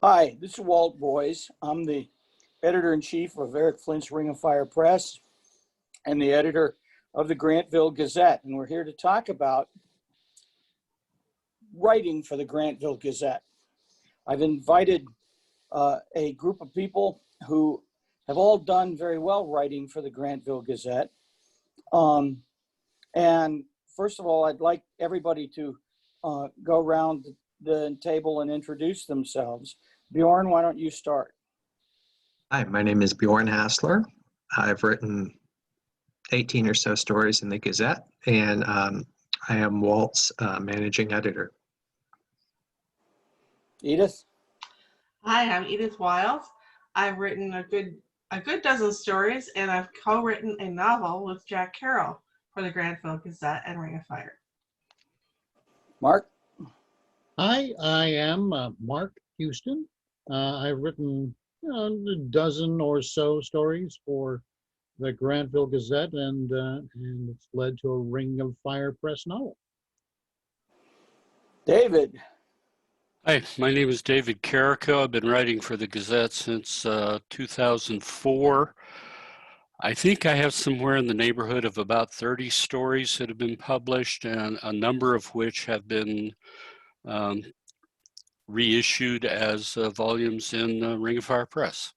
Hi, this is Walt Boyes. I'm the editor-in-chief of Eric Flint's Ring of Fire Press and the editor of the Grantville Gazette. And we're here to talk about writing for the Grantville Gazette. I've invited a group of people who have all done very well writing for the Grantville Gazette. And first of all, I'd like everybody to go around the table and introduce themselves. Bjorn, why don't you start? Hi, my name is Bjorn Hasseler. I've written 18 or so stories in the Gazette, and I am Walt's managing editor. Edith? Hi, I'm Edith Wiles. I've written a good dozen stories, and I've co-written a novel with Jack Carroll for the Grantville Gazette and Ring of Fire. Mark? Hi, I am Mark Huston. I've written a dozen or so stories for the Grantville Gazette, and it's led to a Ring of Fire press novel. David? Hi, my name is David Carrico. I've been writing for the Gazette since 2004. I think I have somewhere in the neighborhood of about 30 stories that have been published, and a number of which have been reissued as volumes in Ring of Fire Press.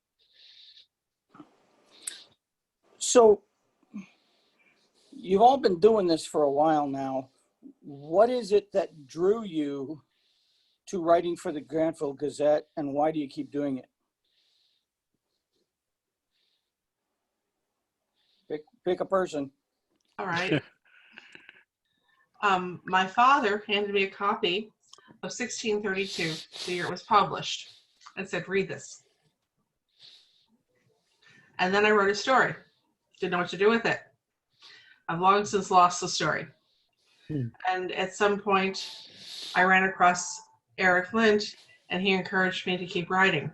So you've all been doing this for a while now. What is it that drew you to writing for the Grantville Gazette, and why do you keep doing it? Pick a person. All right. My father handed me a copy of 1632, the year it was published, and said, read this. And then I wrote a story. Didn't know what to do with it. I've long since lost the story. And at some point, I ran across Eric Flint, and he encouraged me to keep writing.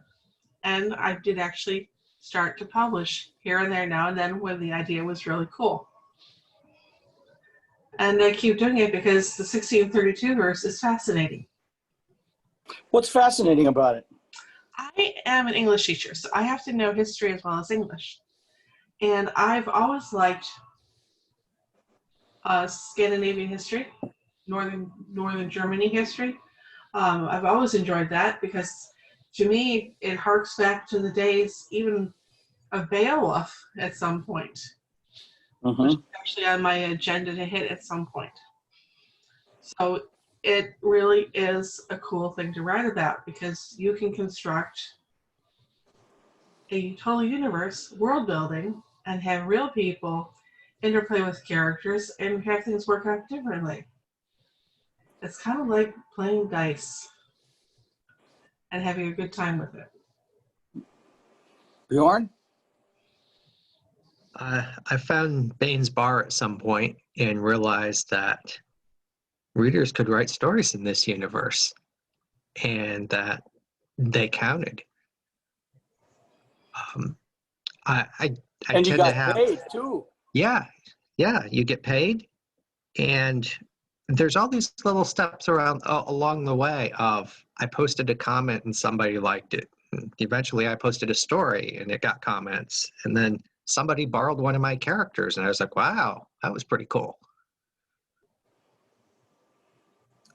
And I did actually start to publish here and there now and then when the idea was really cool. And I keep doing it because the 1632 verse is fascinating. What's fascinating about it? I am an English teacher, so I have to know history as well as English. And I've always liked Scandinavian history, Northern Germany history. I've always enjoyed that because to me, it harks back to the days even of Beowulf at some point, which is actually on my agenda to hit at some point. So it really is a cool thing to write about because you can construct a total universe, world building, and have real people interplay with characters and have things work out differently. It's kind of like playing dice and having a good time with it. Bjorn? I found Baines Bar at some point and realized that readers could write stories in this universe and that they counted. I And you tend got to have paid too. Yeah, you get paid, and there's all these little steps along the way of I posted a comment and somebody liked it. And eventually I posted a story and it got comments, and then somebody borrowed one of my characters and I was like, wow, that was pretty cool.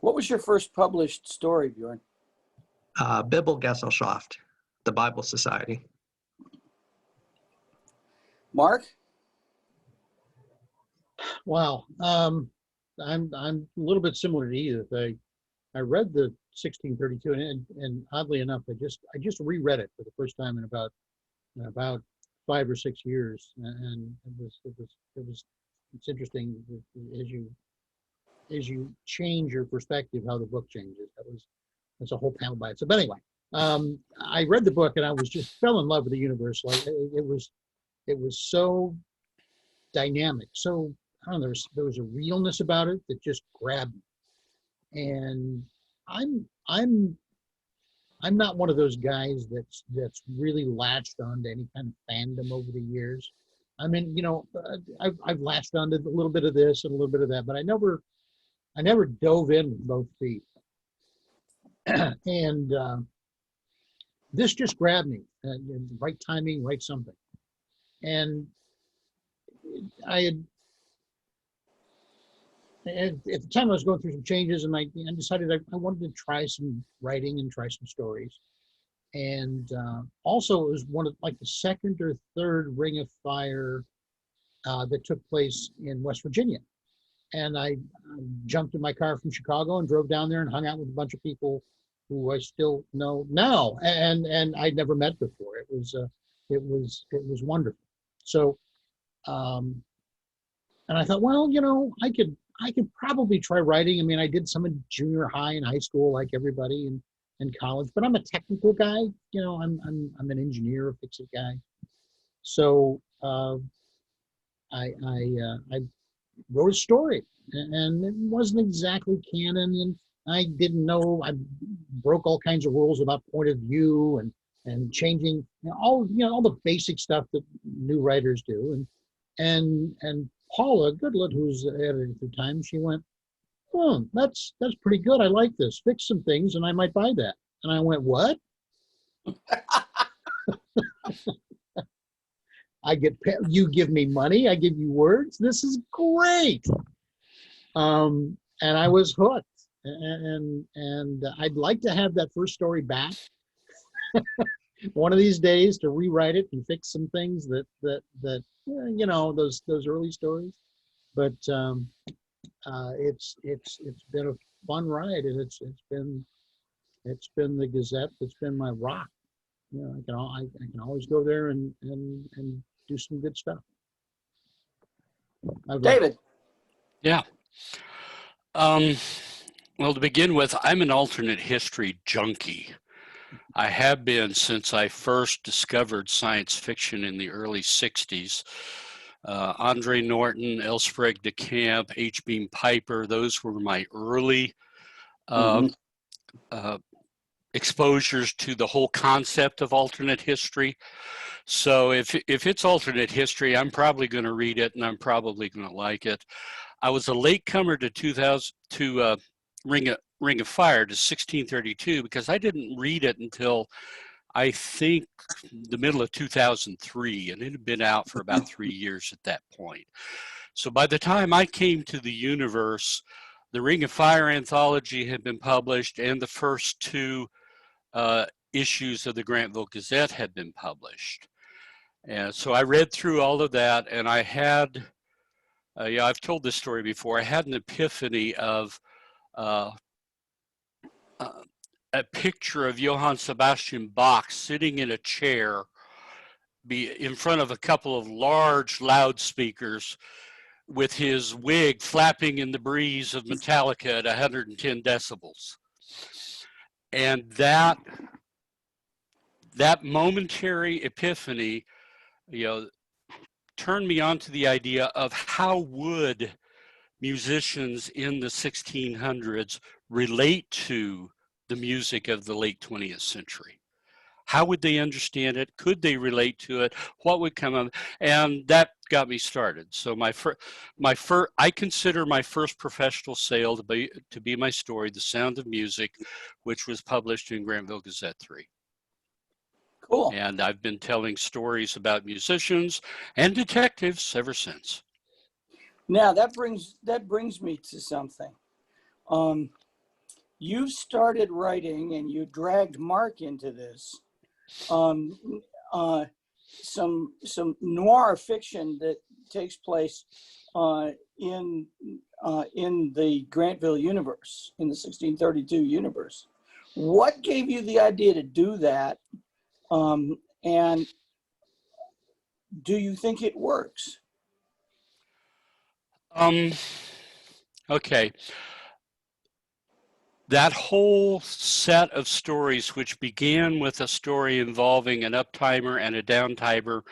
What was your first published story, Bjorn? Bibelgesellschaft, the Bible Society. Mark? Wow, I'm a little bit similar to Edith. I read the 1632, and oddly enough, I just reread it for the first time in about 5 or 6 years, and it's interesting as you change your perspective how the book changes. That's a whole panel by itself. But anyway, I read the book and I was just fell in love with the universe. Like it was so dynamic. So I don't know, there was a realness about it that just grabbed me. And I'm not one of those guys that's really latched onto any kind of fandom over the years. I mean, I've latched onto a little bit of this and a little bit of that, but I never dove in with both feet. And this just grabbed me. Right timing, right something. And I had, at the time I was going through some changes, and I decided I wanted to try some writing and try some stories. And also it was one of like the second or third Ring of Fire that took place in West Virginia. And I jumped in my car from Chicago and drove down there and hung out with a bunch of people who I still know now, and I'd never met before. It was wonderful. So, and I thought, well, you know, I could probably try writing. I mean, I did some in junior high and high school, like everybody, and college. But I'm a technical guy. You know, I'm an engineer, a fix-it guy. So I wrote a story, and it wasn't exactly canon, and I didn't know. I broke all kinds of rules about point of view and changing, all the basic stuff that new writers do. And Paula Goodlett, who's the editor at the time, she went, "Oh, that's pretty good. I like this. Fix some things, and I might buy that." And I went, "What?" You give me money, I give you words. This is great. And I was hooked. And I'd like to have that first story back one of these days, to rewrite it and fix some things that those early stories. But it's been a fun ride, and it's been the Gazette that's been my rock. You know, I can always go there and do some good stuff. David. Yeah. Well, to begin with, I'm an alternate history junkie. I have been since I first discovered science fiction in the early 60s. Andre Norton, L. Sprague de Camp, H. Beam Piper, those were my early exposures to the whole concept of alternate history. So if it's alternate history, I'm probably going to read it, and I'm probably going to like it. I was a latecomer to Ring of Fire to 1632 because I didn't read it until I think the middle of 2003, and it had been out for about 3 years at that point. So by the time I came to the universe, the Ring of Fire anthology had been published, and the first two issues of the Grantville Gazette had been published. And so I read through all of that, and I had, I've told this story before, I had an epiphany of a picture of Johann Sebastian Bach sitting in a chair in front of a couple of large loudspeakers with his wig flapping in the breeze of Metallica at 110 decibels. And that momentary epiphany, turned me on to the idea of how would musicians in the 1600s relate to the music of the late 20th century. How would they understand it? Could they relate to it? What would come up? And that got me started. So I consider my first professional sale to be my story, The Sound of Music, which was published in Grantville Gazette 3. Cool. And I've been telling stories about musicians and detectives ever since. Now that brings me to something. You started writing, and you dragged Mark into this. Some noir fiction that takes place in the Grantville universe, in the 1632 universe. What gave you the idea to do that? And do you think it works? Okay. That whole set of stories, which began with a story involving an uptimer and a downtimer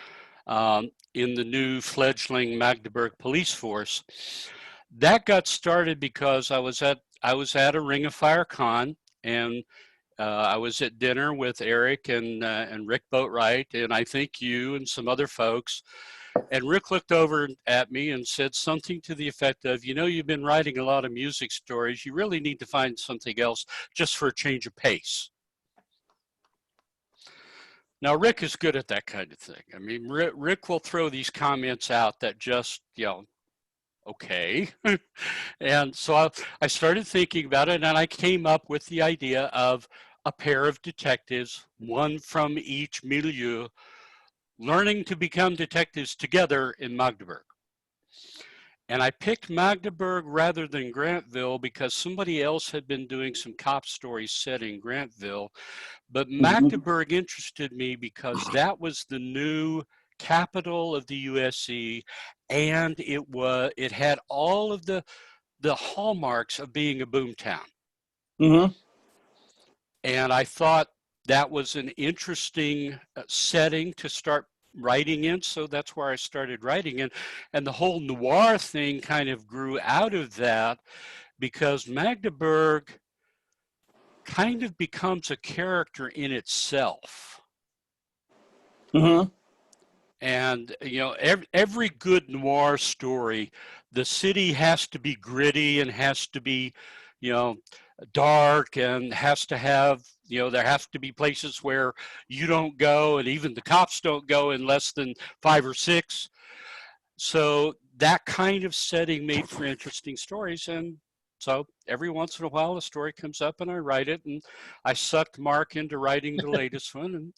in the new fledgling Magdeburg police force, that got started because I was at a Ring of Fire con, and I was at dinner with Eric and Rick Boatwright, and I think you and some other folks. And Rick looked over at me and said something to the effect of, you've been writing a lot of music stories. You really need to find something else just for a change of pace. Now, Rick is good at that kind of thing. I mean, Rick will throw these comments out that just, okay. And so I started thinking about it, and I came up with the idea of a pair of detectives, one from each milieu, learning to become detectives together in Magdeburg. And I picked Magdeburg rather than Grantville because somebody else had been doing some cop stories set in Grantville. But Magdeburg interested me because that was the new capital of the USC, and it had all of the hallmarks of being a boomtown. And I thought that was an interesting setting to start writing in, so that's where I started writing in. And the whole noir thing kind of grew out of that because Magdeburg kind of becomes a character in itself. And every good noir story, the city has to be gritty and has to be dark and has to have, there have to be places where you don't go and even the cops don't go in less than 5 or 6. So that kind of setting made for interesting stories. And so every once in a while a story comes up and I write it, and I sucked Mark into writing the latest one,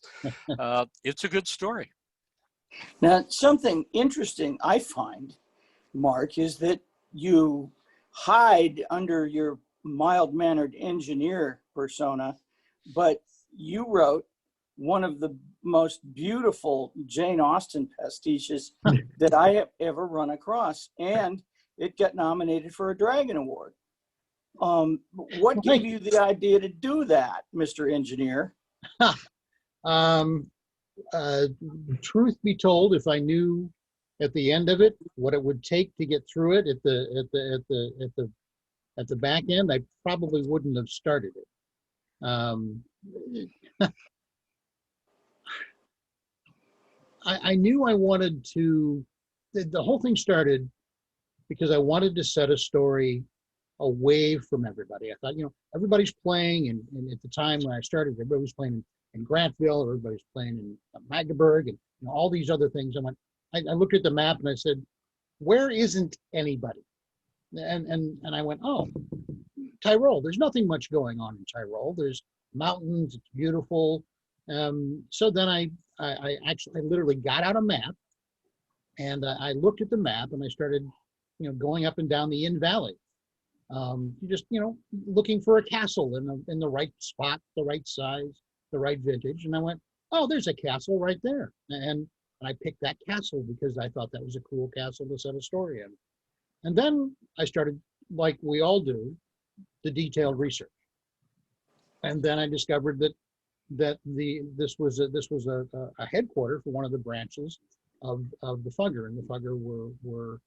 and it's a good story. Now, something interesting I find, Mark, is that you hide under your mild-mannered engineer persona, but you wrote one of the most beautiful Jane Austen pastiches that I have ever run across, and it got nominated for a Dragon Award. What gave you the idea to do that, Mr. Engineer? Truth be told, if I knew at the end of it what it would take to get through it at the back end, I probably wouldn't have started it. I knew I wanted to. The whole thing started because I wanted to set a story away from everybody. I thought, everybody's playing, and at the time when I started, everybody was playing in Grantville, everybody's playing in Magdeburg, and all these other things. I looked at the map and I said, where isn't anybody? And I went, oh, Tyrol. There's nothing much going on in Tyrol. There's mountains. It's beautiful. So then I literally got out a map, and I looked at the map, and I started, going up and down the Inn Valley. Just looking for a castle in the right spot, the right size, the right vintage. And I went, oh, there's a castle right there. And I picked that castle because I thought that was a cool castle to set a story in. And then I started, like we all do, the detailed research. And then I discovered that this was a headquarter for one of the branches of the Fugger, and the Fugger were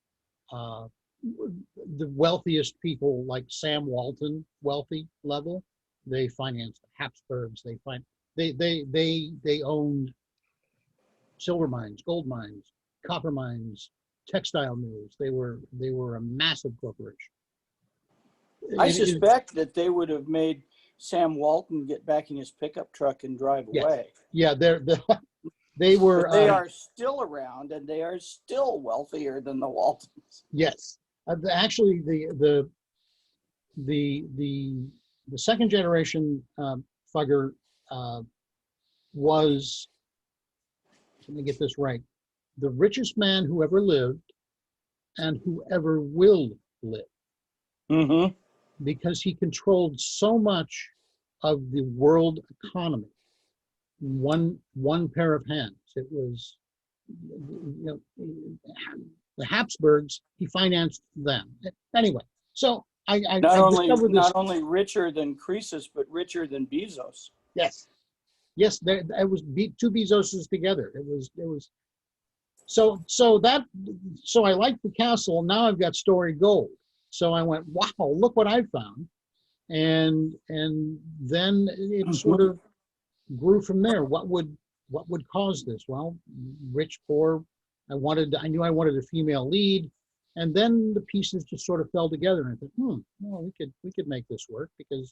the wealthiest people, like Sam Walton, wealthy level. They financed the Habsburgs. They owned silver mines, gold mines, copper mines, textile mills. They were a massive corporation. I suspect that they would have made Sam Walton get back in his pickup truck and drive away. Yeah, they were. But they are still around, and they are still wealthier than the Waltons. Yes, actually, the second generation Fugger was. Let me get this right. The richest man who ever lived, and whoever will live. Mm-hmm. Because he controlled so much of the world economy. One pair of hands. It was, the Habsburgs. He financed them. Anyway, so I discovered this. Not only richer than Croesus, but richer than Bezos. Yes, it was two Bezoses together. It was. So I liked the castle. Now I've got story gold. So I went, wow, look what I found. And then it sort of grew from there. What would cause this? Well, rich, poor. I knew I wanted a female lead. And then the pieces just sort of fell together. And I thought, well, we could make this work because,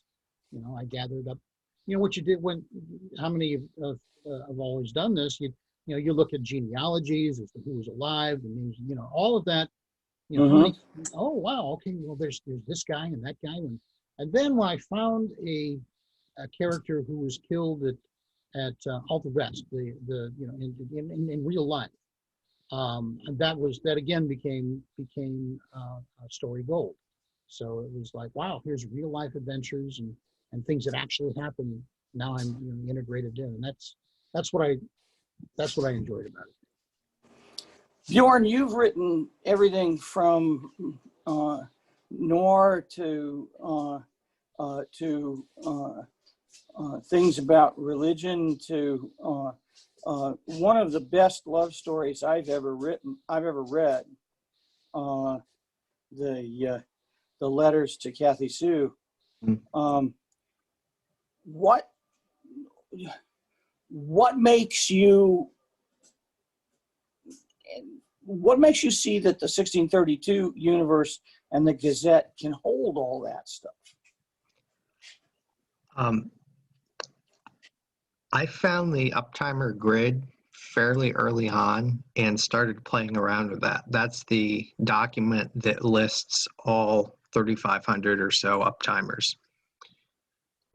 I gathered up what you did when, how many have always done this? You look at genealogies as to who was alive, and names, all of that. How many? Oh wow, okay. Well, there's this guy and that guy, and then when I found a character who was killed at Alta Vest, in real life, and that again became story gold. So it was like, wow, here's real life adventures and things that actually happen. Now I'm integrated in, and that's what I enjoyed about it. Bjorn, you've written everything from noir to things about religion to one of the best love stories I've ever read. The letters to Kathy Sue. What makes you see that the 1632 universe and the Gazette can hold all that stuff? I found the Uptimer grid fairly early on and started playing around with that. That's the document that lists all 3,500 or so Uptimers.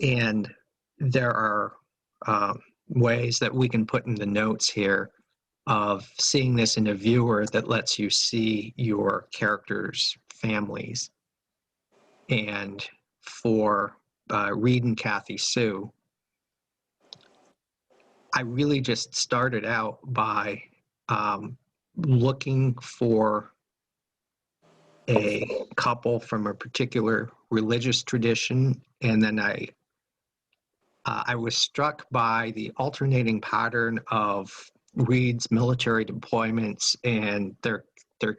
And there are ways that we can put in the notes here of seeing this in a viewer that lets you see your characters' families. And for Reed and Kathy Sue, I really just started out by looking for a couple from a particular religious tradition, and then I was struck by the alternating pattern of Reed's military deployments and their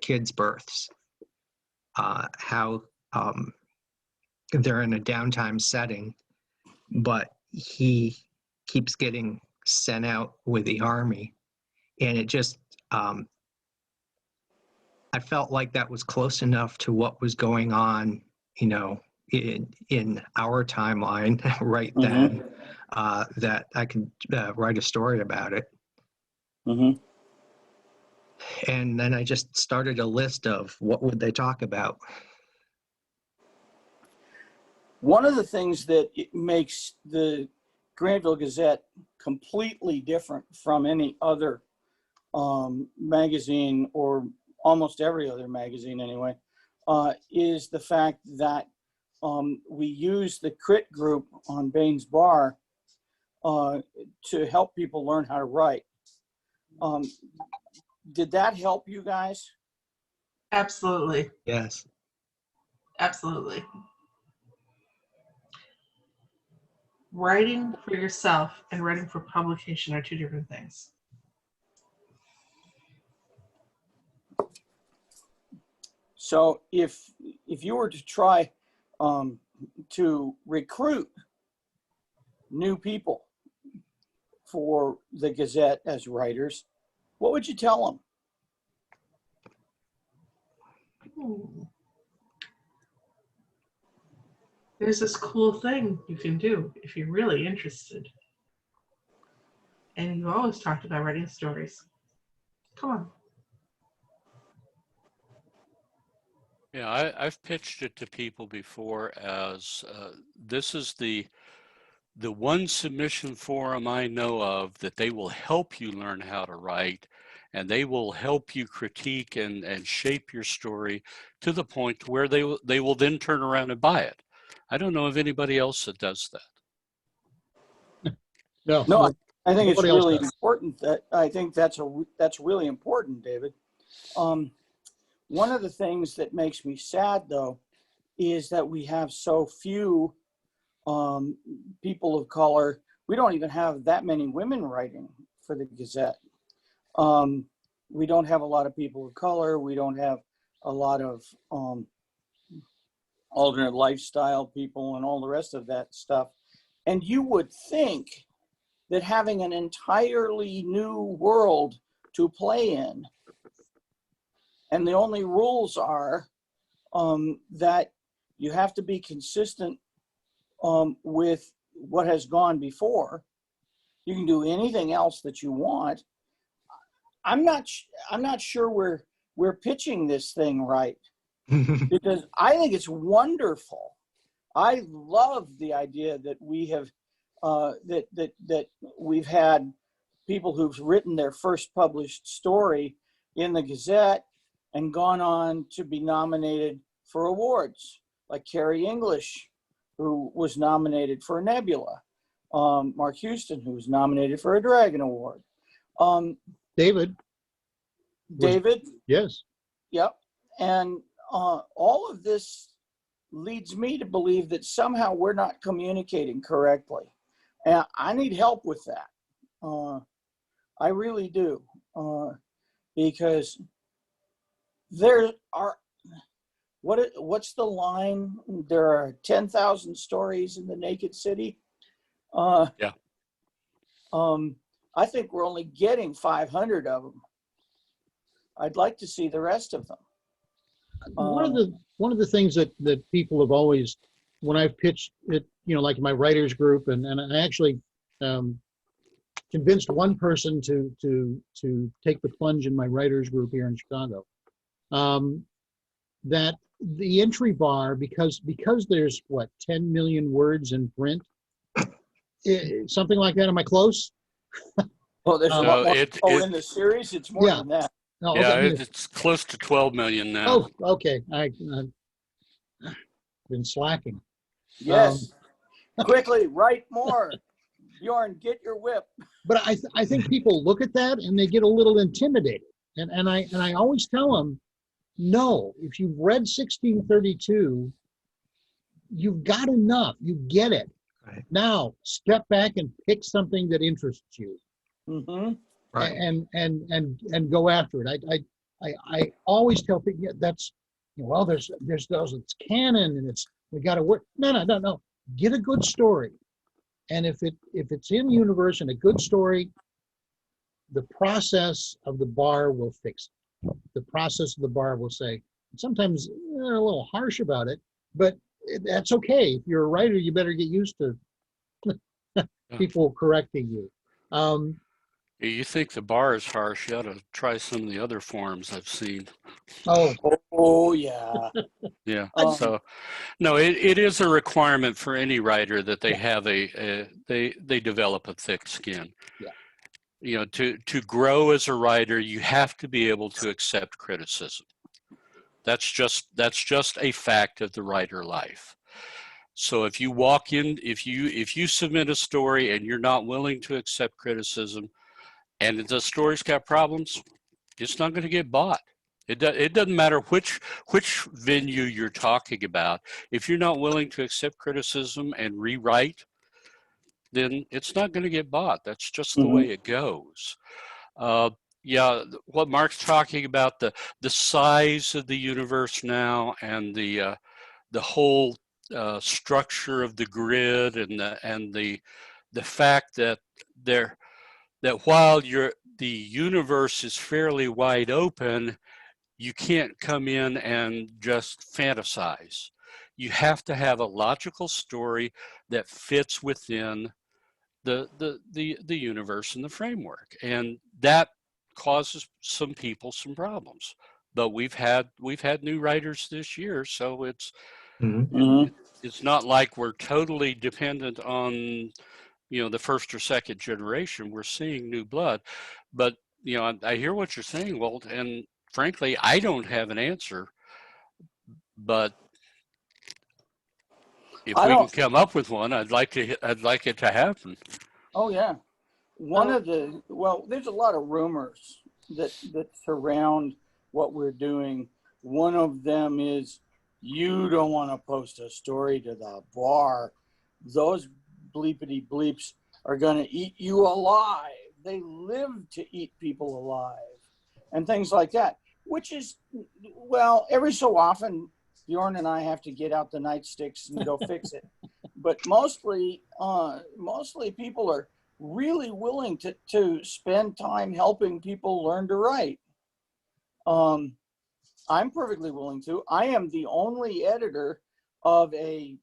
kids' births. How they're in a downtime setting, but he keeps getting sent out with the Army, and it just I felt like that was close enough to what was going on, in our timeline right then, that I could write a story about it. And then I just started a list of what would they talk about. One of the things that it makes the Grantville Gazette completely different from any other magazine, or almost every other magazine anyway, is the fact that we use the crit group on Baines Bar to help people learn how to write. Did that help you guys? Absolutely. Yes. Absolutely. Writing for yourself and writing for publication are two different things. So if you were to try to recruit new people for the Gazette as writers, what would you tell them? There's this cool thing you can do if you're really interested. And you always talked about writing stories. Come on. Yeah, I've pitched it to people before as this is the one submission forum I know of that they will help you learn how to write, and they will help you critique and shape your story to the point where they will then turn around and buy it. I don't know of anybody else that does that. No, I think it's really does. important. I think that's really important, David. One of the things that makes me sad, though, is that we have so few people of color. We don't even have that many women writing for the Gazette. We don't have a lot of people of color. We don't have a lot of alternate lifestyle people and all the rest of that stuff. And you would think that having an entirely new world to play in, and the only rules are that you have to be consistent with what has gone before. You can do anything else that you want. I'm not sure we're pitching this thing right, because I think it's wonderful. I love the idea that we have that we've had people who've written their first published story in the Gazette and gone on to be nominated for awards, like Carrie English, who was nominated for a Nebula, Mark Huston, who was nominated for a Dragon Award. David. David, Yes. yep. And all of this leads me to believe that somehow we're not communicating correctly. And I need help with that. I really do. Because there are, what's the line? There are 10,000 stories in the Naked City. Yeah. I think we're only getting 500 of them. I'd like to see the rest of them. One of the things that people have always, when I've pitched it, like my writers group, and I actually convinced one person to take the plunge in my writers group here in Chicago, that the entry bar, because there's 10 million words in print, something like that. Am I close? Well, there's a lot more. In the series, it's more Yeah. than that. No, Yeah, okay. it's close to 12 million now. Oh, okay. I've been slacking. Yes. Quickly, write more. Bjorn, get your whip. But I think people look at that and they get a little intimidated. And I always tell them, no, if you've read 1632, you've got enough. You get it. Right. Now step back and pick something that interests you. Mm-hmm. Right. And go after it. I always tell people, that's, there's those, it's canon and we got to work. No. Get a good story. And if it's in universe and a good story, the process of the bar will fix it. The process of the bar will say, sometimes they're a little harsh about it, but that's okay. If you're a writer, you better get used to people correcting you. You think the bar is harsh, you ought to try some of the other forms I've seen. Oh yeah. Yeah. So, no, it is a requirement for any writer that they have they develop a thick skin. Yeah. To grow as a writer, you have to be able to accept criticism. That's just a fact of the writer life. So if you walk in, if you submit a story and you're not willing to accept criticism, and the story's got problems, it's not going to get bought. It doesn't matter which venue you're talking about. If you're not willing to accept criticism and rewrite, then it's not going to get bought. That's just the way it goes. Yeah, what Mark's talking about, the size of the universe now, and the whole structure of the grid, and the fact that while the universe is fairly wide open, you can't come in and just fantasize. You have to have a logical story that fits within the universe and the framework, and that causes some people some problems. But we've had new writers this year, so it's not like we're totally dependent on the first or second generation. We're seeing new blood. But I hear what you're saying, Walt, and frankly, I don't have an answer, but if we can come up with one, I'd like it to happen. Oh yeah. There's a lot of rumors that surround what we're doing. One of them is, you don't want to post a story to the bar. Those bleepity bleeps are going to eat you alive. They live to eat people alive, and things like that, which is, every so often Bjorn and I have to get out the nightsticks and go fix it. But mostly people are really willing to spend time helping people learn to write. I'm perfectly willing to. I am the only editor of a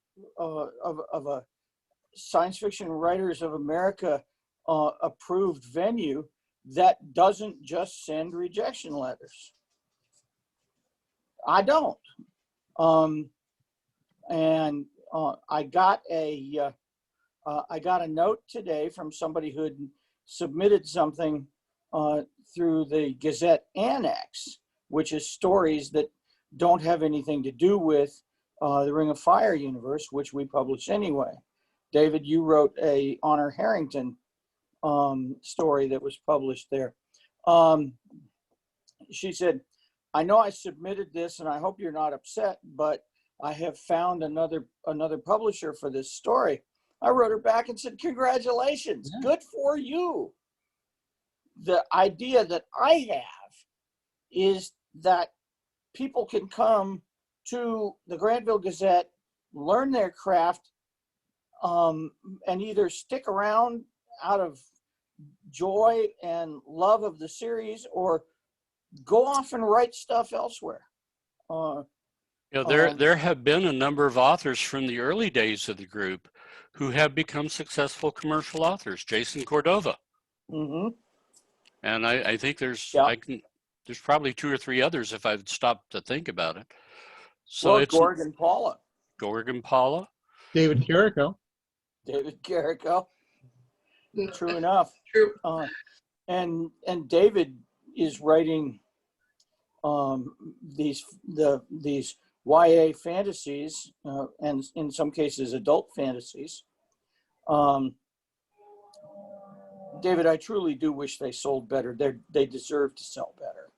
Science Fiction Writers of America approved venue that doesn't just send rejection letters. I don't. And I got a note today from somebody who had submitted something through the Gazette Annex, which is stories that don't have anything to do with the Ring of Fire universe, which we publish anyway. David, you wrote a Honor Harrington story that was published there. She said, I know I submitted this and I hope you're not upset, but I have found another publisher for this story. I wrote her back and said, congratulations, good for you. The idea that I have is that people can come to the Grantville Gazette, learn their craft, and either stick around out of joy and love of the series or go off and write stuff elsewhere. There have been a number of authors from the early days of the group who have become successful commercial authors. Jason Cordova. Mm-hmm. And I think there's there's probably 2 or 3 others if I'd stopped to think about it. So well, it's Gorgon Paula. David Carrico. David Carrico. True enough. True. And David is writing these YA fantasies and in some cases adult fantasies. David, I truly do wish they sold better. They deserve to sell better.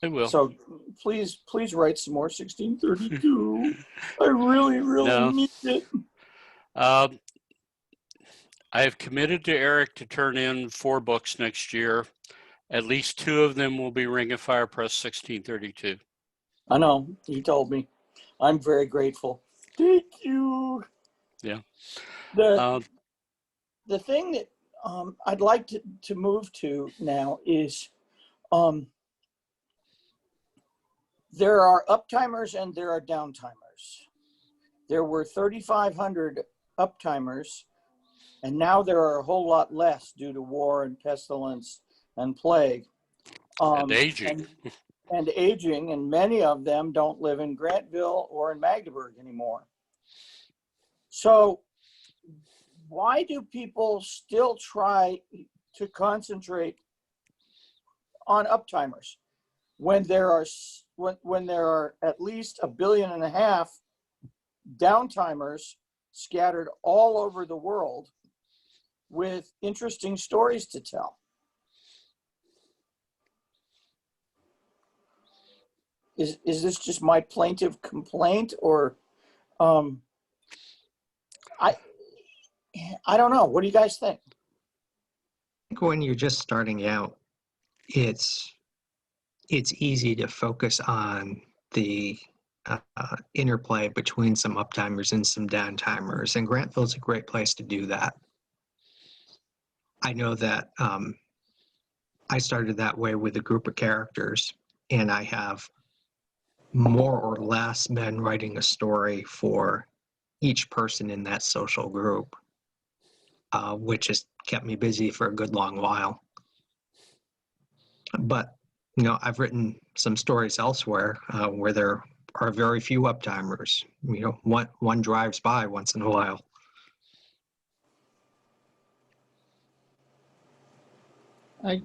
They will. So please write some more 1632. I really need it. I have committed to Eric to turn in 4 books next year. At least 2 of them will be Ring of Fire Press 1632. I know, he told me. I'm very grateful. Thank you. Yeah. The thing that I'd like to move to now is there are uptimers and there are downtimers. There were 3,500 uptimers, and now there are a whole lot less due to war and pestilence and plague. And aging. And aging, and many of them don't live in Grantville or in Magdeburg anymore. So why do people still try to concentrate on uptimers when there are at least 1.5 billion downtimers scattered all over the world with interesting stories to tell? Is this just my plaintive complaint, or I don't know. What do you guys think? I think when you're just starting out, it's easy to focus on the interplay between some uptimers and some downtimers, and Grantville's a great place to do that. I know that I started that way with a group of characters, and I have more or less been writing a story for each person in that social group, which has kept me busy for a good long while. But, you know, I've written some stories elsewhere where there are very few uptimers. You know, one drives by once in a while. I'm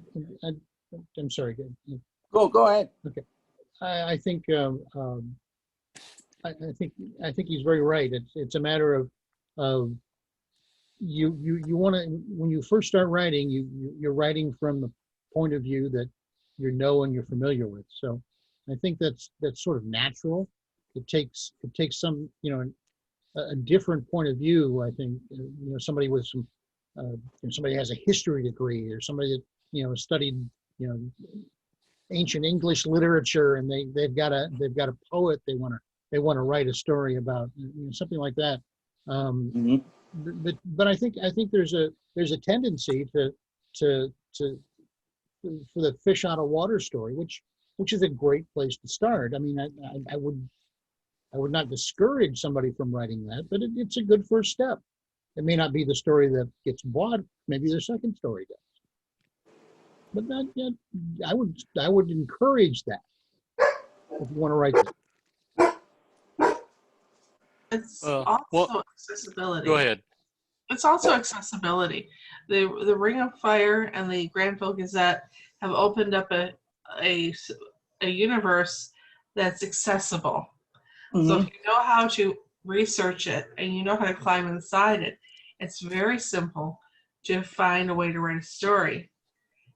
sorry. Go ahead. Okay. I think he's very right. It's a matter of you want to, when you first start writing, you're writing from the point of view that you know and you're familiar with. So I think that's sort of natural. It takes some, you know, a different point of view. I think, you know, somebody with some somebody has a history degree, or somebody that, you know, studied, you know, ancient English literature, and they've got a poet they want to write a story about, you know, something like that. But I think there's a tendency to for the fish out of water story, which is a great place to start. I mean, I would I would not discourage somebody from writing that, but it's a good first step. It may not be the story that gets bought. Maybe the second story does. But that, yeah, I would encourage that if you want to write that. It's Well, also accessibility. go ahead. It's also accessibility. The Ring of Fire and the Grantville Gazette have opened up a universe that's accessible. So if you know how to research it and you know how to climb inside it, it's very simple to find a way to write a story.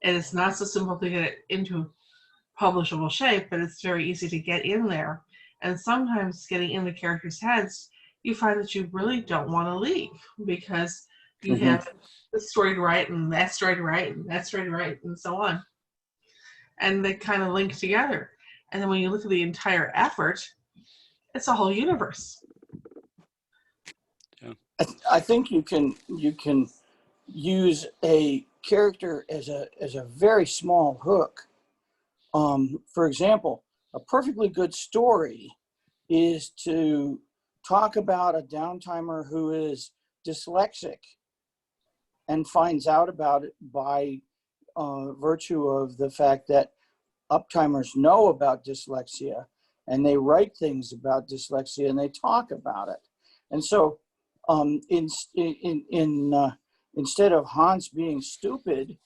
And it's not so simple to get it into publishable shape, but it's very easy to get in there. And sometimes getting in the characters' heads, you find that you really don't want to leave because you have this story to write and that story to write and that story to write and so on. And they kind of link together. And then when you look at the entire effort, it's a whole universe. Yeah. I think you can use a character as a very small hook. For example, a perfectly good story is to talk about a downtimer who is dyslexic and finds out about it by virtue of the fact that uptimers know about dyslexia and they write things about dyslexia and they talk about it. And so instead of Hans being stupid,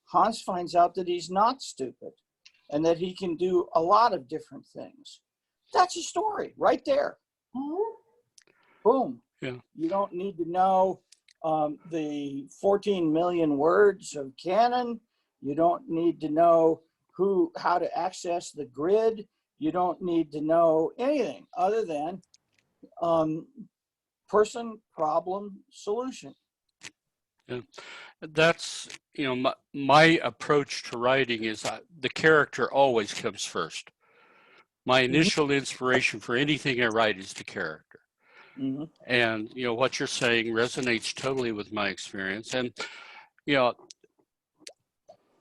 Hans finds out that he's not stupid and that he can do a lot of different things. That's a story right there. Boom. Yeah. You don't need to know the 14 million words of canon. You don't need to know how to access the grid. You don't need to know anything other than person, problem, solution. Yeah. That's, my approach to writing is the character always comes first. My initial inspiration for anything I write is the character. And, what you're saying resonates totally with my experience. And,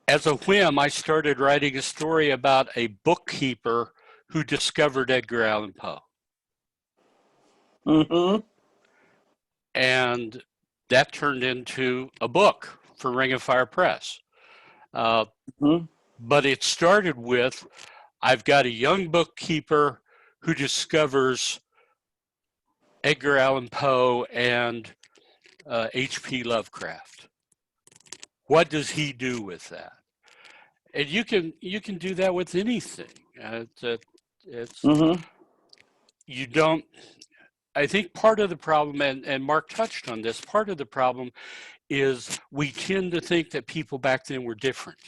as a whim, I started writing a story about a bookkeeper who discovered Edgar Allan Poe. And that turned into a book for Ring of Fire Press. But it started with, I've got a young bookkeeper who discovers Edgar Allan Poe and H.P. Lovecraft. What does he do with that? And you can do that with anything. You don't. I think part of the problem, and Mark touched on this, part of the problem is we tend to think that people back then were different.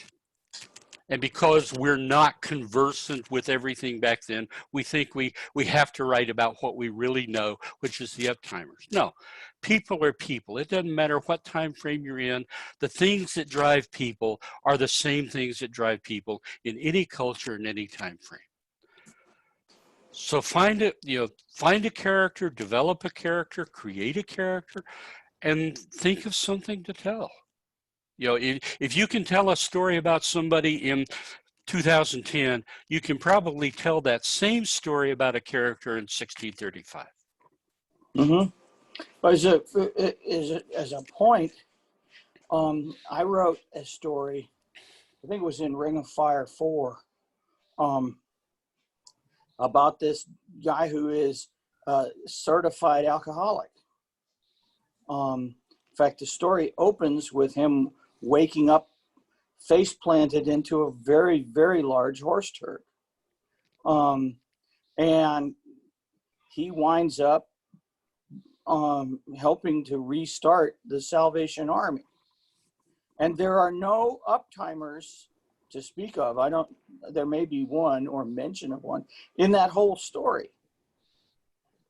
And because we're not conversant with everything back then, we think we have to write about what we really know, which is the uptimers. No, people are people. It doesn't matter what time frame you're in. The things that drive people are the same things that drive people in any culture in any time frame. So find a character, develop a character, create a character, and think of something to tell. If you can tell a story about somebody in 2010, you can probably tell that same story about a character in 1635. But as a point, I wrote a story, I think it was in Ring of Fire 4, about this guy who is a certified alcoholic. In fact, the story opens with him waking up face planted into a very, very large horse turd. And he winds up helping to restart the Salvation Army. And there are no uptimers to speak of. There may be one or mention of one in that whole story.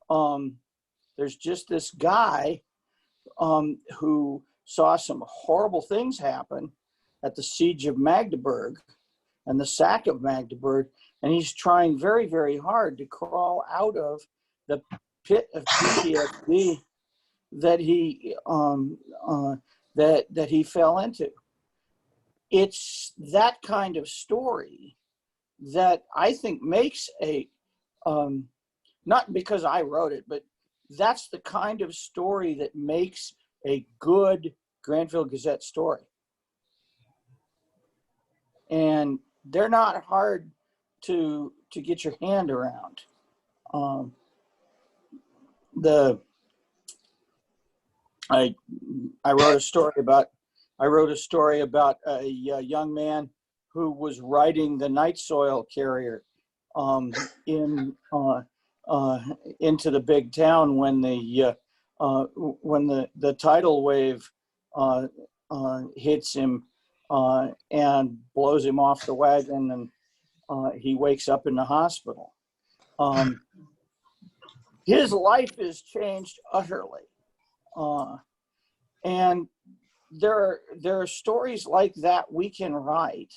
There's just this guy who saw some horrible things happen at the siege of Magdeburg and the sack of Magdeburg, and he's trying very, very hard to crawl out of the pit of PTSD that he that he fell into. It's that kind of story that I think makes a not because I wrote it, but that's the kind of story that makes a good Grantville Gazette story. And they're not hard to get your hand around. I wrote a story about a young man who was riding the night soil carrier into the big town when the tidal wave hits him and blows him off the wagon, and he wakes up in the hospital. His life is changed utterly. And there are stories like that we can write.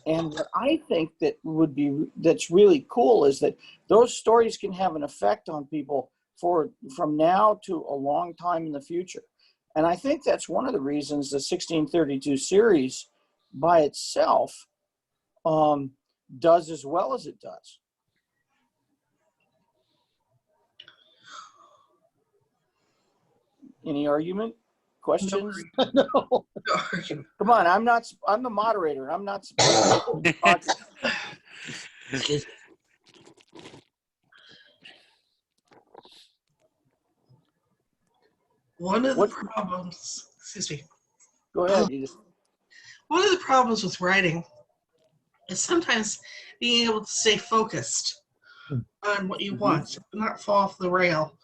And what I think that's really cool is that those stories can have an effect on people from now to a long time in the future. And I think that's one of the reasons the 1632 series by itself does as well as it does. Any argument? Questions? No. Come on, I'm the moderator. I'm not supposed to talk. One of the problems, excuse me. Go ahead, Edith. One of the problems with writing is sometimes being able to stay focused on what you want, not fall off the rail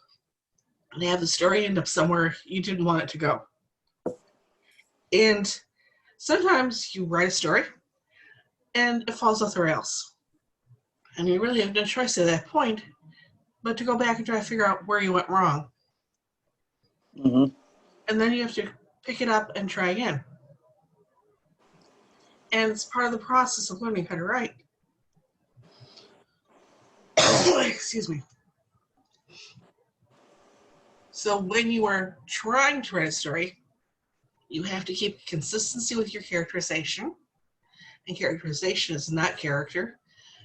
and have the story end up somewhere you didn't want it to go. And sometimes you write a story and it falls off the rails. And you really have no choice at that point but to go back and try to figure out where you went wrong. Mm-hmm. And then you have to pick it up and try again. And it's part of the process of learning how to write. Excuse me. So when you are trying to write a story, you have to keep consistency with your characterization. And characterization is not character.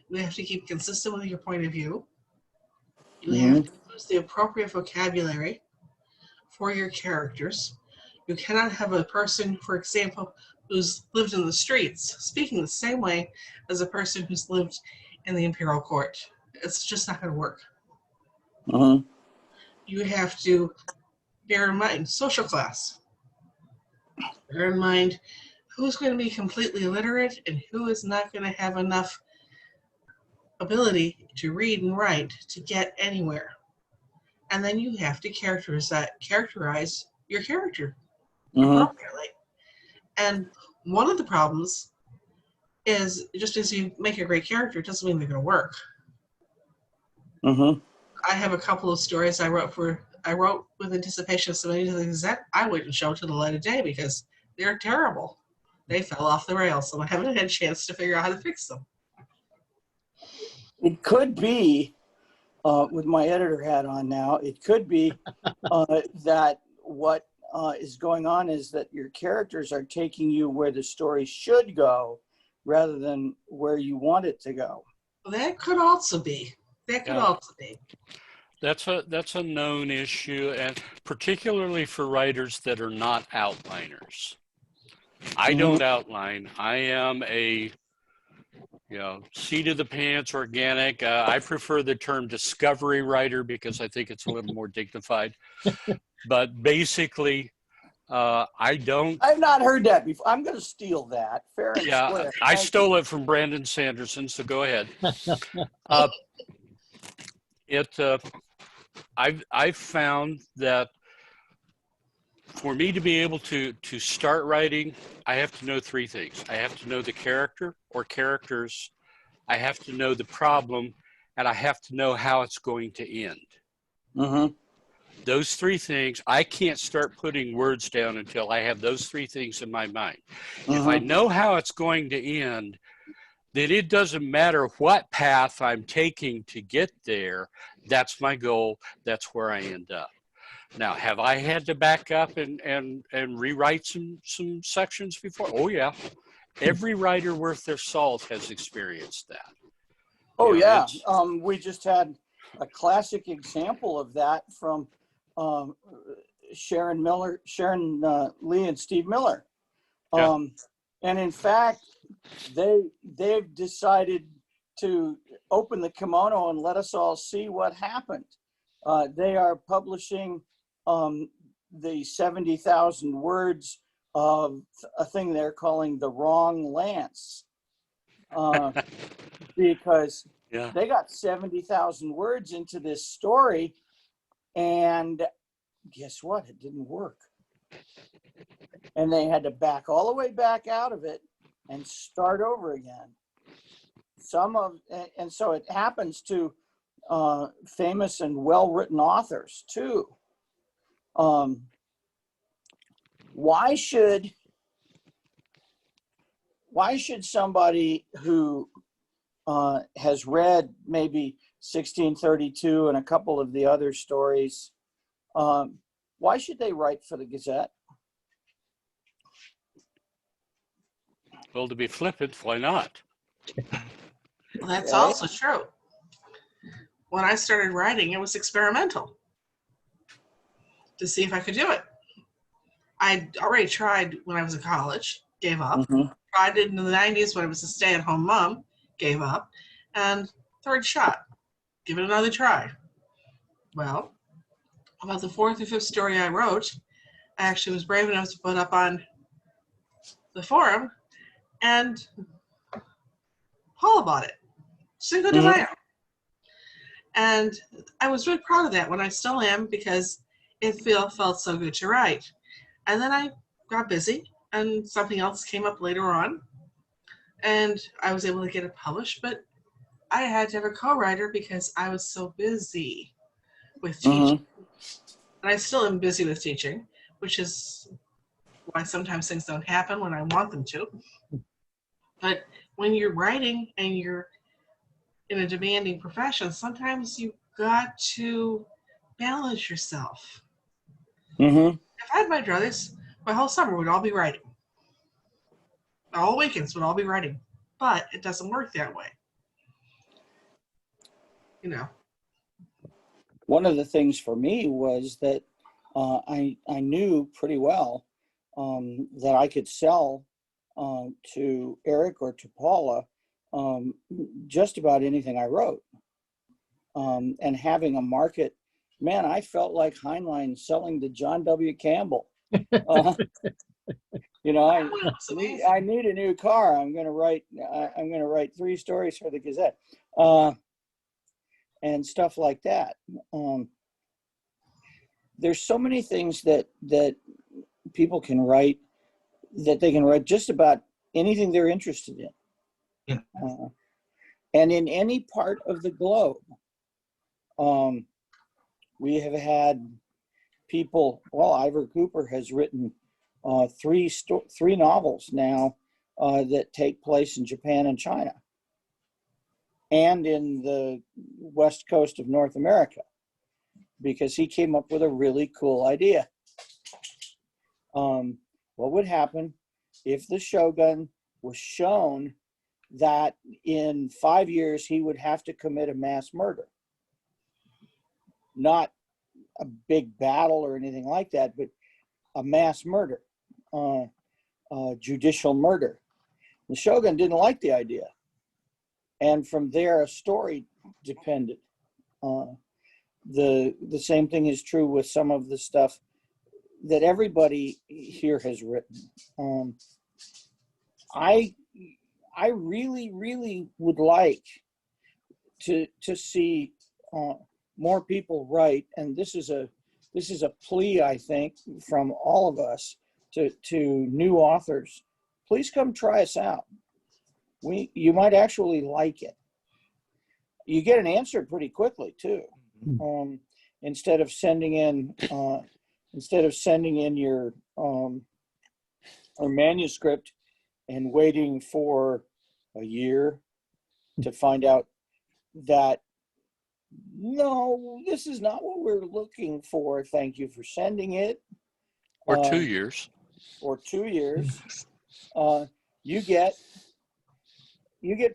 You have to keep consistent with your point of view. You have to use the appropriate vocabulary for your characters. You cannot have a person, for example, who's lived in the streets speaking the same way as a person who's lived in the imperial court. It's just not going to work. You have to bear in mind social class. Bear in mind who's going to be completely illiterate and who is not going to have enough ability to read and write to get anywhere. And then you have to characterize your character appropriately. And one of the problems is just because you make a great character, it doesn't mean they're going to work. I have a couple of stories I wrote with anticipation of submitting to the Gazette. I wouldn't show to the light of day because they're terrible. They fell off the rails, so I haven't had a chance to figure out how to fix them. It could be, with my editor hat on now, it could be that what is going on is that your characters are taking you where the story should go rather than where you want it to go. That could also be. That's a known issue, and particularly for writers that are not outliners. I don't outline. I am a seat of the pants, organic. I prefer the term discovery writer because I think it's a little more dignified. But basically, I don't. I've not heard that before. I'm going to steal that. Fair and square. I stole it from Brandon Sanderson, so go ahead. I've found that for me to be able to start writing, I have to know three things. I have to know the character or characters, I have to know the problem, and I have to know how it's going to end. Those three things, I can't start putting words down until I have those three things in my mind. If I know how it's going to end, then it doesn't matter what path I'm taking to get there. That's my goal. That's where I end up. Now, have I had to back up and rewrite some sections before? Oh, yeah. Every writer worth their salt has experienced that. Oh, yeah. We just had a classic example of that from Sharon Lee and Steve Miller. Yeah. And in fact, they've decided to open the kimono and let us all see what happened. They are publishing the 70,000 words of a thing they're calling The Wrong Lance, because Yeah. they got 70,000 words into this story, and guess what? It didn't work. And they had to back all the way back out of it and start over again. And so it happens to famous and well-written authors too. Why should somebody who has read maybe 1632 and a couple of the other stories, why should they write for the Gazette? Well, to be flippant, why not? Well, that's Okay. also true. When I started writing, it was experimental to see if I could do it. I'd already tried when I was in college, gave up. Mm-hmm. Tried it in the 90s when I was a stay-at-home mom, gave up. And third shot, give it another try. Well, about the fourth or fifth story I wrote, I actually was brave enough to put up on the forum, and Paula bought it. Cinco de Mayo. And I was really proud of that, when I still am, because it felt so good to write. And then I got busy, and something else came up later on, and I was able to get it published, but I had to have a co-writer because I was so busy with teaching. And I still am busy with teaching, which is why sometimes things don't happen when I want them to. But when you're writing and you're in a demanding profession, sometimes you've got to balance yourself. Mm-hmm. If I had my druthers, my whole summer would all be writing. All weekends would all be writing. But it doesn't work that way. You know. One of the things for me was that I knew pretty well that I could sell to Eric or to Paula just about anything I wrote. And having a market, man, I felt like Heinlein selling to John W. Campbell. You know, I need a new car. I'm going to write 3 stories for the Gazette. And stuff like that. There's so many things that people can write, that they can write just about anything they're interested in. Yeah. And in any part of the globe. We have had people, well, Ivor Cooper has written 3 novels now that take place in Japan and China, and in the west coast of North America, because he came up with a really cool idea. What would happen if the Shogun was shown that in 5 years he would have to commit a mass murder? Not a big battle or anything like that, but a mass murder, judicial murder. The Shogun didn't like the idea. And from there, a story depended. The same thing is true with some of the stuff that everybody here has written. I really, really would like to see more people write, and this is a plea, I think, from all of us to new authors. Please come try us out. You might actually like it. You get an answer pretty quickly too. Instead of sending in your manuscript and waiting for a year to find out that, no, this is not what we're looking for. Thank you for sending it. Or 2 years. Or 2 years. You get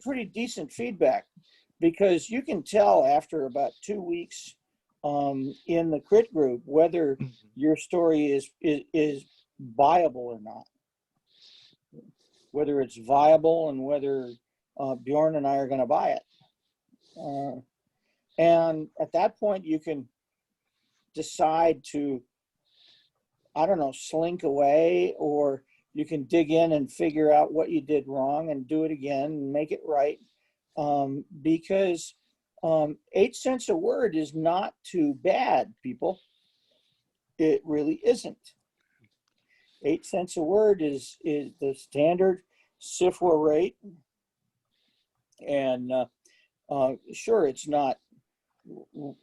pretty decent feedback, because you can tell after about 2 weeks in the crit group whether your story is viable or not, whether it's viable and whether Bjorn and I are going to buy it. And at that point, you can decide to, I don't know, slink away, or you can dig in and figure out what you did wrong and do it again and make it right. Because 8 cents a word is not too bad, people. It really isn't. 8 cents a word is the standard SIFWA rate. And sure, it's not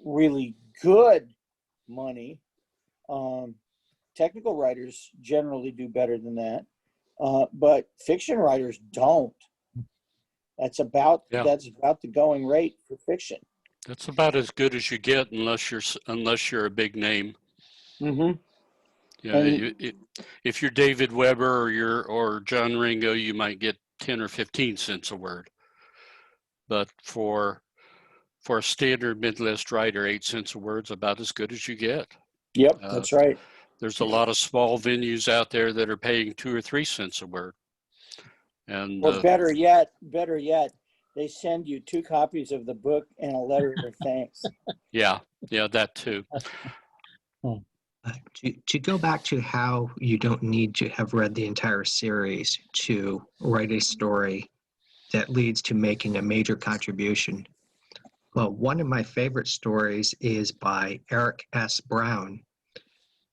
really good money. Technical writers generally do better than that, but fiction writers don't. That's about the going rate for fiction. That's about as good as you get unless you're a big name. Mm-hmm. Yeah, if you're David Weber or John Ringo, you might get 10 or 15 cents a word. But for a standard mid-list writer, 8 cents a word's about as good as you get. Yep, that's right. There's a lot of small venues out there that are paying 2 or 3 cents a word. And or better yet, they send you 2 copies of the book and a letter of thanks. yeah, that too. To go back to how you don't need to have read the entire series to write a story that leads to making a major contribution. Well, one of my favorite stories is by Eric S. Brown,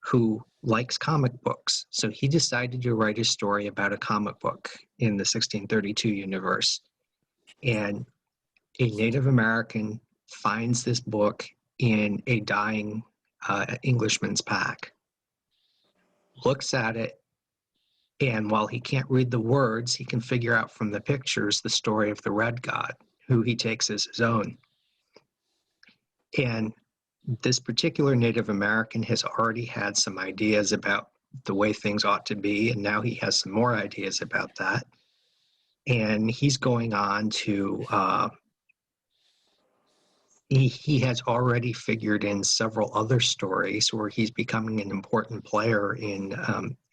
who likes comic books. So he decided to write a story about a comic book in the 1632 universe. And a Native American finds this book in a dying Englishman's pack, looks at it, and while he can't read the words, he can figure out from the pictures the story of the Red God, who he takes as his own. And this particular Native American has already had some ideas about the way things ought to be, and now he has some more ideas about that. And he's going on to, he has already figured in several other stories where he's becoming an important player in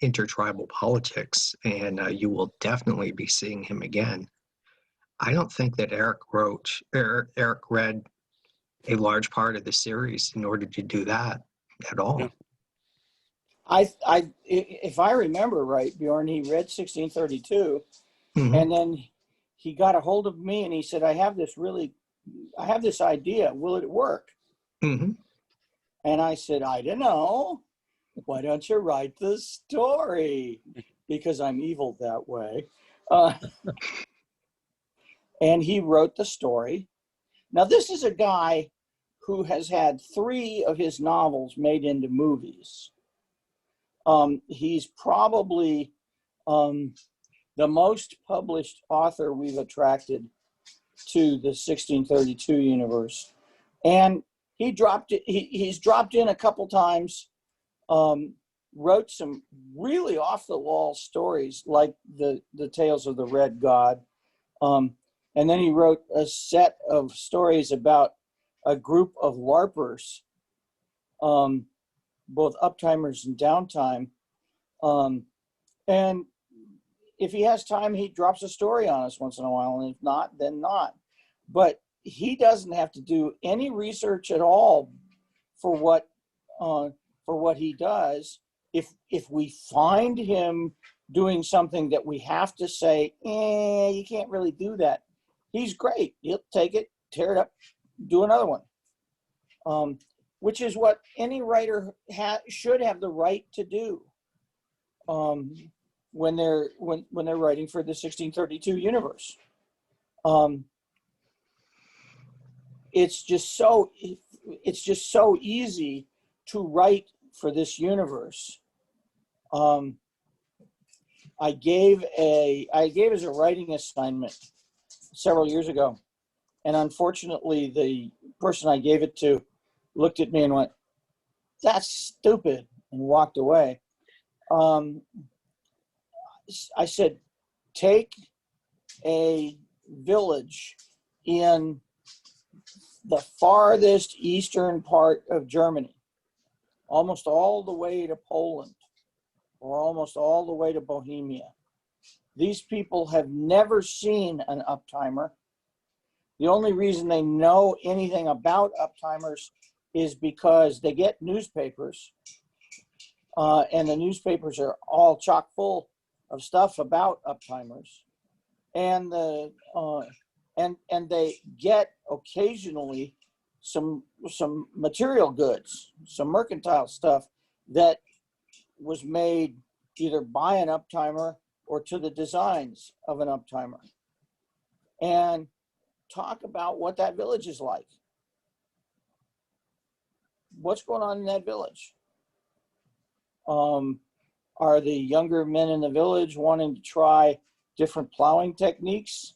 intertribal politics, and you will definitely be seeing him again. I don't think that Eric read a large part of the series in order to do that at all. Yeah. If I remember right, Bjorn, he read 1632, Mm-hmm. and then he got a hold of me and he said, I have this idea. Will it work? Mm-hmm. And I said, I don't know. Why don't you write the story? Because I'm evil that way. And he wrote the story. Now, this is a guy who has had 3 of his novels made into movies. He's probably the most published author we've attracted to the 1632 universe. And he's dropped in a couple times, wrote some really off-the-wall stories like the Tales of the Red God. And then he wrote a set of stories about a group of LARPers, both uptimers and downtime. And if he has time, he drops a story on us once in a while, and if not, then not. But he doesn't have to do any research at all for what he does. If we find him doing something that we have to say, you can't really do that, he's great. He'll take it, tear it up, do another one, which is what any writer should have the right to do when they're writing for the 1632 universe. It's just so easy to write for this universe. I gave as a writing assignment several years ago, and unfortunately the person I gave it to looked at me and went, "That's stupid," and walked away. I said, take a village in the farthest eastern part of Germany, almost all the way to Poland, or almost all the way to Bohemia. These people have never seen an uptimer. The only reason they know anything about uptimers is because they get newspapers, and the newspapers are all chock full of stuff about uptimers, and they get occasionally some material goods, some mercantile stuff that was made either by an uptimer or to the designs of an uptimer. And talk about what that village is like. What's going on in that village? Are the younger men in the village wanting to try different plowing techniques?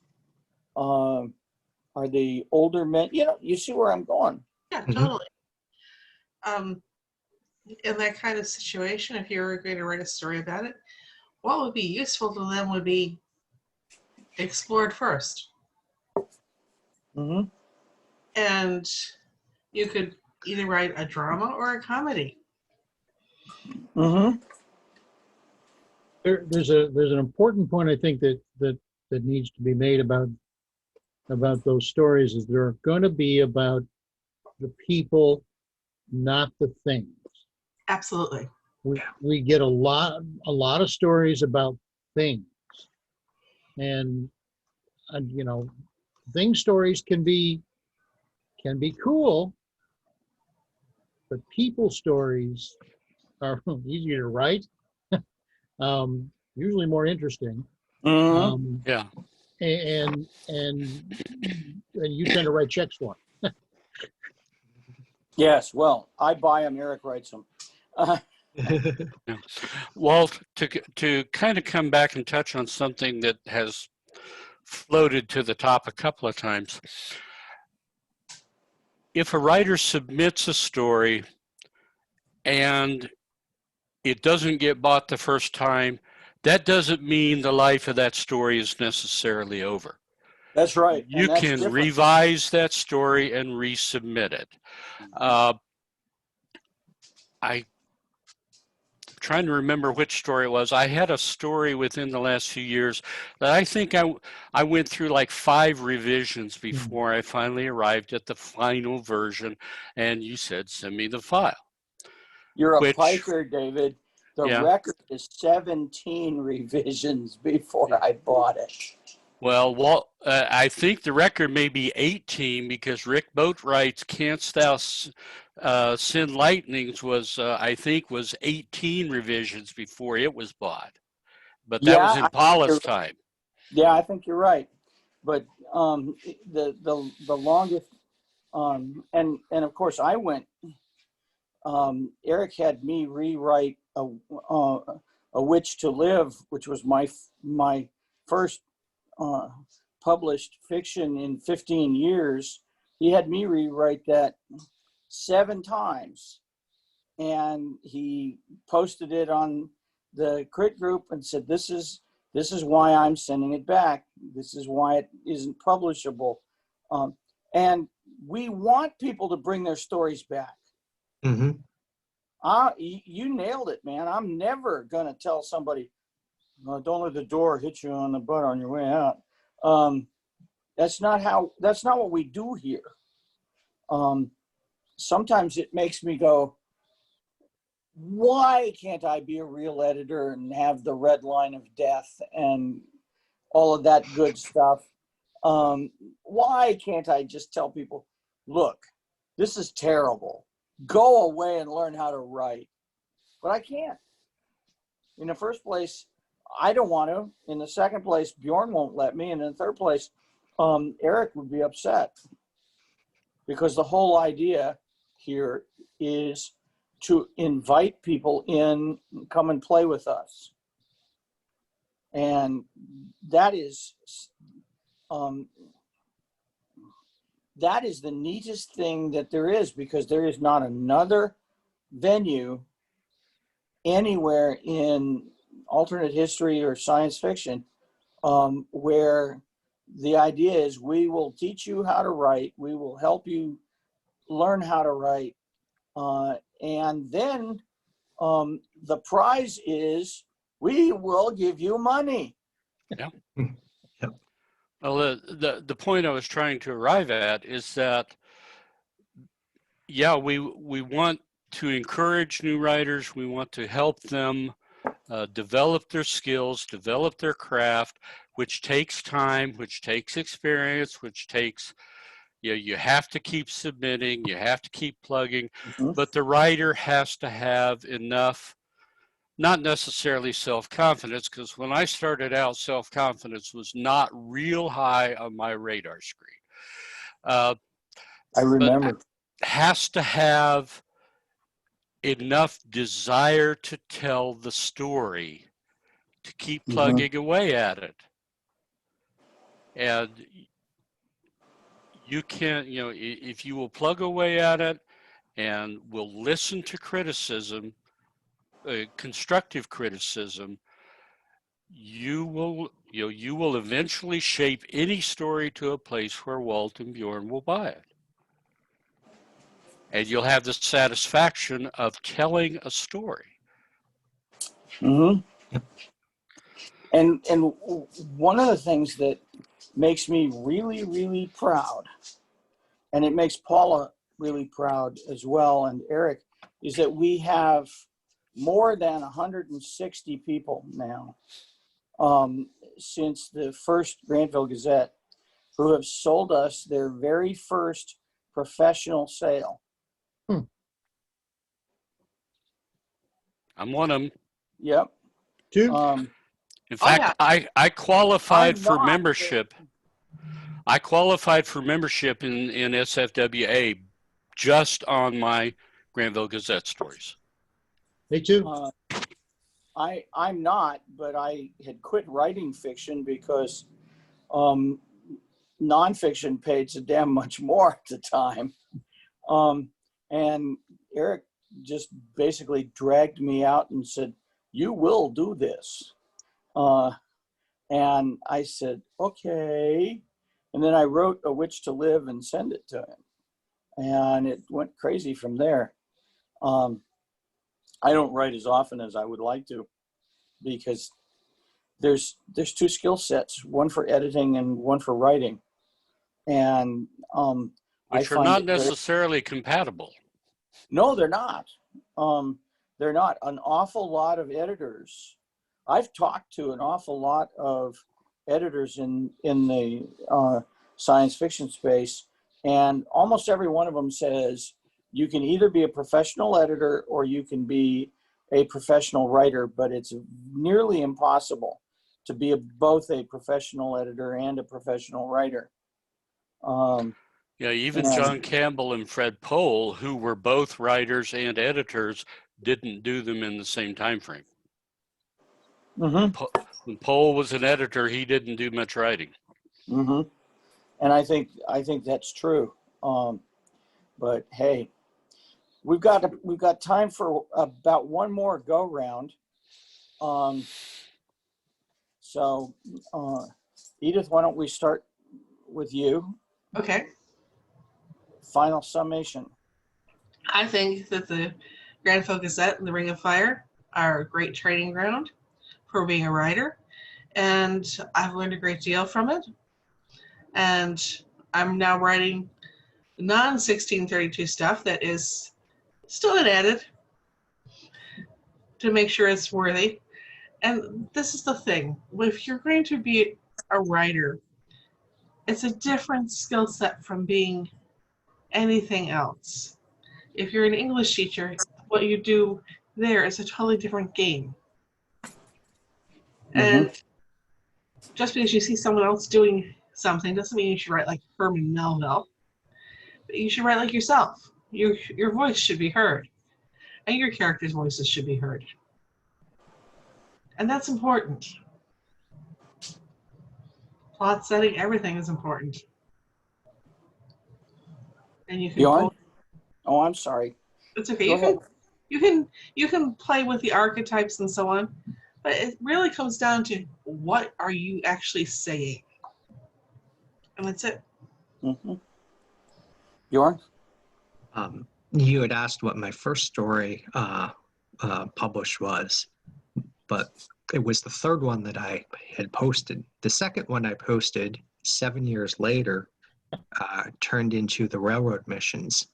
Are the older men, you see where I'm going. Yeah, Mhm. totally. In that kind of situation, if you were going to write a story about it, what would be useful to them would be explored first. Mm-hmm. And you could either write a drama or a comedy. Mm-hmm. There's an important point I think that needs to be made about those stories is they're going to be about the people, not the things. Absolutely. We get a lot of stories about things, and thing stories can be cool, but people stories are easier to write, usually more interesting. Mm-hmm. Yeah. And you tend to write checks for them. Yes, well, I buy them, Eric writes them. Yeah. Walt, to kind of come back and touch on something that has floated to the top a couple of times. If a writer submits a story and it doesn't get bought the first time, that doesn't mean the life of that story is necessarily over. That's right. You And that's can different. revise that story and resubmit it. I'm trying to remember which story it was. I had a story within the last few years that I think I went through like 5 revisions before I finally arrived at the final version, and you said, send me the file. You're a Which, piker, David. The yeah. record is 17 revisions before I bought it. Well, Walt, I think the record may be 18 because Rick Boatwright's Canst Thou Send Lightnings was, I think, was 18 revisions before it was bought. But that was in Paula's time. Yeah, I think you're right. But the longest, and of course I went. Eric had me rewrite a Witch to Live, which was my first published fiction in 15 years. He had me rewrite that 7 times, and he posted it on the crit group and said, this is why I'm sending it back. This is why it isn't publishable. And we want people to bring their stories back. Mm-hmm. You nailed it, man. I'm never gonna tell somebody, don't let the door hit you on the butt on your way out. That's not what we do here. Sometimes it makes me go, why can't I be a real editor and have the red line of death and all of that good stuff? Why can't I just tell people, look, this is terrible. Go away and learn how to write. But I can't. In the first place, I don't want to. In the second place, Bjorn won't let me. And in the third place, Eric would be upset. Because the whole idea here is to invite people in, come and play with us. And that is the neatest thing that there is, because there is not another venue anywhere in alternate history or science fiction where the idea is we will teach you how to write. We will help you learn how to write. And then the prize is we will give you money. Yeah. Yep. Well, the point I was trying to arrive at is that, yeah, we want to encourage new writers. We want to help them develop their skills, develop their craft, which takes time, which takes experience, which takes, you have to keep submitting, you have to keep plugging, Mhm. but the writer has to have enough, not necessarily self-confidence, because when I started out, self-confidence was not real high on my radar screen. I But remember. has to have enough desire to tell the story to keep Mhm. plugging away at it. And you can, if you will plug away at it and will listen to criticism, constructive criticism, you will eventually shape any story to a place where Walt and Bjorn will buy it. And you'll have the satisfaction of telling a story. Mm-hmm. And one of the things that makes me really, really proud, and it makes Paula really proud as well, and Eric, is that we have more than 160 people now since the first Grantville Gazette who have sold us their very first professional sale. I'm one of them. Yep. Two. In Oh, fact, yeah. I qualified I'm for not, membership. I qualified for membership in SFWA just on my Grantville Gazette stories. Me too. I'm not, but I had quit writing fiction because nonfiction paid so damn much more at the time. And Eric just basically dragged me out and said, "You will do this." And I said, "Okay." And then I wrote A Witch to Live and sent it to him. And it went crazy from there. I don't write as often as I would like to because there's two skill sets, one for editing and one for writing. And I Which are find not it very, necessarily compatible. no, they're not. They're not. An awful lot of editors. I've talked to an awful lot of editors in the science fiction space, and almost every one of them says you can either be a professional editor or you can be a professional writer, but it's nearly impossible to be both a professional editor and a professional writer. Yeah, even And John Campbell and Fred Pohl, who were both writers and editors, didn't do them in the same time frame. mhm, When Pohl was an editor, he didn't do much writing. mhm. And I think that's true. But hey, we've got time for about one more go round. So Edith, why don't we start with you? Okay. Final summation. I think that the Grantville Gazette and the Ring of Fire are a great training ground for being a writer. And I've learned a great deal from it. And I'm now writing non-1632 stuff that is still added to make sure it's worthy. And this is the thing. If you're going to be a writer, it's a different skill set from being anything else. If you're an English teacher, what you do there is a totally different game. And just because you see someone else doing something doesn't mean you should write like Herman Melville. But you should write like yourself. Your voice should be heard. And your characters' voices should be heard. And that's important. Plot setting, everything is important. And you can Bjorn? Oh, I'm sorry. it's okay. Go ahead. You can play with the archetypes and so on, but it really comes down to what are you actually saying? And that's it. Mm-hmm. Bjorn? You had asked what my first story published was, but it was the third one that I had posted. The second one I posted 7 years later turned into the railroad missions.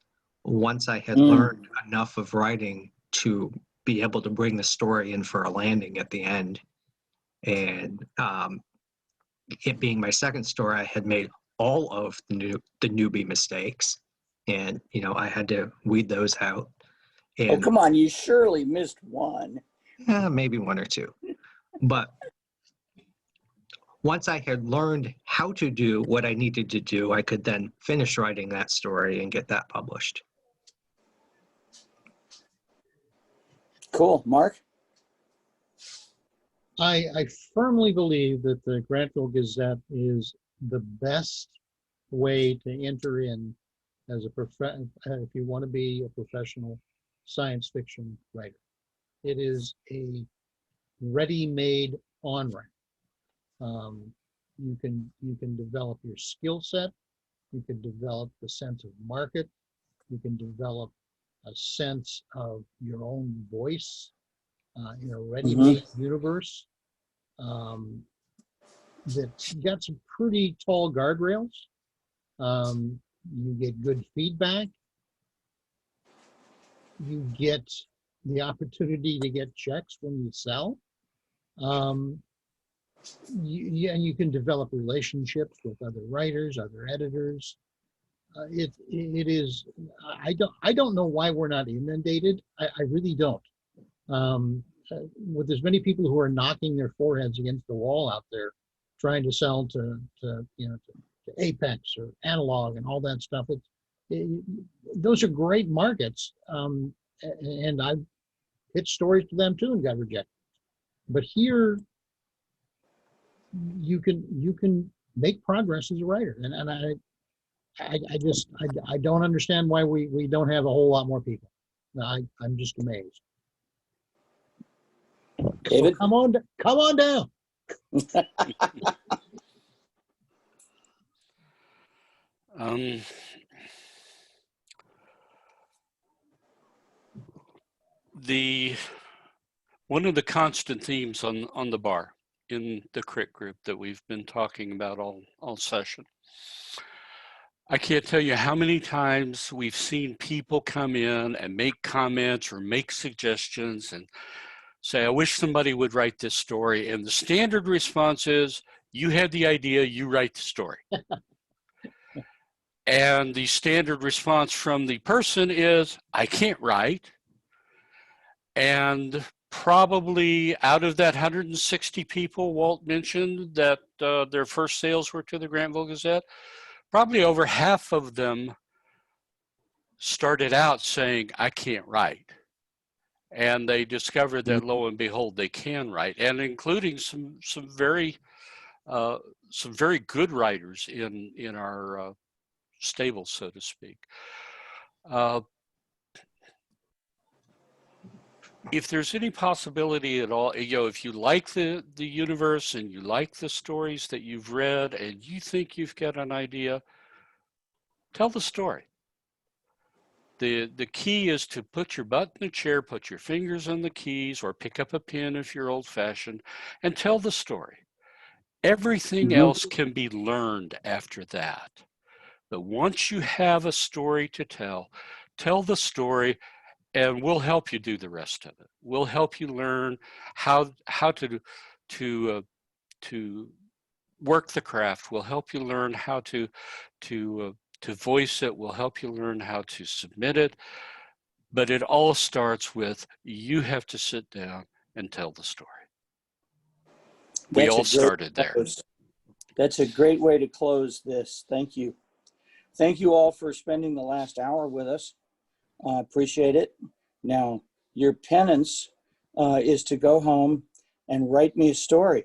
Once I had learned enough of writing to be able to bring the story in for a landing at the end. And it being my second story, I had made all of the newbie mistakes. And, I had to weed those out. And, Oh, come on. You surely missed one. maybe one or two. But once I had learned how to do what I needed to do, I could then finish writing that story and get that published. Cool. Mark? I firmly believe that the Grantville Gazette is the best way to enter in as if you want to be a professional science fiction writer. It is a ready-made on-ramp. You can develop your skill set. You can develop the sense of market. You can develop a sense of your own voice in a ready-made universe that's got some pretty tall guardrails. You get good feedback. You get the opportunity to get checks when you sell. And you can develop relationships with other writers, other editors. It is. I don't know why we're not inundated. I really don't. With as many people who are knocking their foreheads against the wall out there, trying to sell to Apex or Analog and all that stuff. Those are great markets, and I've pitched stories to them too and got rejected. But here, you can make progress as a writer, and I don't understand why we don't have a whole lot more people. I'm just amazed. David? So come on down. One of the constant themes on the bar in the crit group that we've been talking about all session. I can't tell you how many times we've seen people come in and make comments or make suggestions and say, I wish somebody would write this story. And the standard response is, you had the idea, you write the story. And the standard response from the person is, I can't write. And probably out of that 160 people Walt mentioned that their first sales were to the Grantville Gazette, probably over half of them started out saying, I can't write. And they discovered that, lo and behold, they can write, and including some very good writers in our stable, so to speak. If there's any possibility at all, if you like the universe and you like the stories that you've read and you think you've got an idea, tell the story. The key is to put your butt in the chair, put your fingers on the keys, or pick up a pen if you're old-fashioned, and tell the story. Everything else can be learned after that. But once you have a story to tell the story, and we'll help you do the rest of it. We'll help you learn how to work the craft. We'll help you learn how to voice it. We'll help you learn how to submit it. But it all starts with, you have to sit down and tell the story. We all started there. That's a great way to close this. Thank you. Thank you all for spending the last hour with us. I appreciate it. Now, your penance is to go home and write me a story.